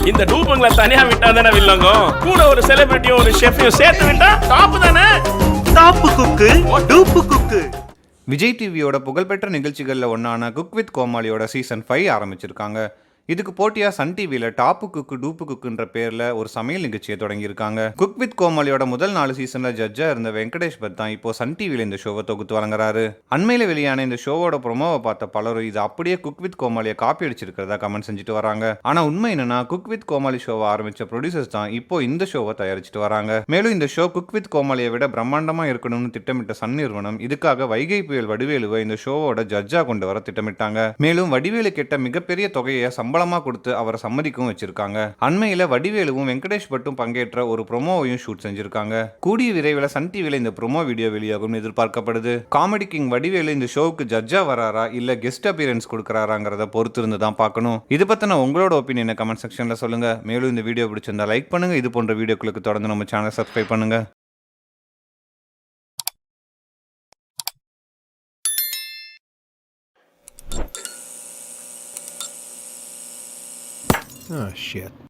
இந்த டூப்புங்களை தனியா விட்டா தானே வில்லங்க, கூட ஒரு செலிபிரிட்டியும் ஒரு ஷெஃபையும் சேர்த்து விட்டா டாப் தானே. டாப்பு குக்கு டூப்பு குக்கு. விஜய் டிவியோட புகழ்பெற்ற நிகழ்ச்சிகளில் ஒன்றான குக் வித் கோமாளியோட சீசன் 5 ஆரம்பிச்சிருக்காங்க. இதுக்கு போட்டியாக சன் டிவியில் டாப்பு குக்கு டூப்பு குக்குன்ற பேரில் ஒரு சமையல் நிகழ்ச்சியை தொடங்கியிருக்காங்க. குக் வித் கோமாளியோட முதல் 4 சீசனில் ஜட்ஜாக இருந்த வெங்கடேஷ் பட் தான் இப்போ சன் டிவியில் இந்த ஷோவை தொகுத்து வழங்குறாரு. அண்மையில் வெளியான இந்த ஷோவோட ப்ரொமோவை பார்த்த பலரும் இது அப்படியே குக் வித் கோமாளியை காப்பி அடிச்சிருக்கிறதா கமெண்ட் செஞ்சுட்டு வராங்க. ஆனால் உண்மை என்னன்னா, குக் வித் கோமாளி ஷோவை ஆரம்பித்த ப்ரொடியூசர்ஸ் தான் இப்போ இந்த ஷோவை தயாரிச்சுட்டு வராங்க. மேலும் இந்த ஷோ குக் வித் கோமாளியை விட பிரம்மாண்டமாக இருக்கணும்னு திட்டமிட்ட சன் நிறுவனம் இதுக்காக வைகை புயல் வடிவேலுவை இந்த ஷோவோட ஜட்ஜாக கொண்டு வர திட்டமிட்டாங்க. மேலும் வடிவேலு கேட்ட மிகப்பெரிய தொகையை சம்பளமா கொடுத்து அவரை சம்மதிக்கவும் வச்சிருக்காங்க. அண்மையில வடிவேலுவும் வெங்கடேஷ் பட்டும் பங்கேற்ற ஒரு ப்ரோமோவையும் ஷூட் செஞ்சிருக்காங்க. கூடிய விரைவில் சன் டிவியில் இந்த ப்ரோமோ வீடியோ வெளியாகும் எதிர்பார்க்கப்படுது. காமெடி கிங் வடிவேலு இந்த ஷோவுக்கு ஜட்ஜா வராரா இல்ல கெஸ்ட் அப்பியரன்ஸ் கொடுக்கறாராங்கிறத பொறுத்து இருந்து தான் பார்க்கணும். இது பத்தின உங்களோட ஒப்பீனியனை கமெண்ட் செக்ஷன்ல சொல்லுங்க. மேலும் இந்த வீடியோ பிடிச்சிருந்தா லைக் பண்ணுங்க. இது போன்ற வீடியோக்களுக்கு தொடர்ந்து நம்ம சேனலை சப்ஸ்கிரைப் பண்ணுங்க. Oh, shit.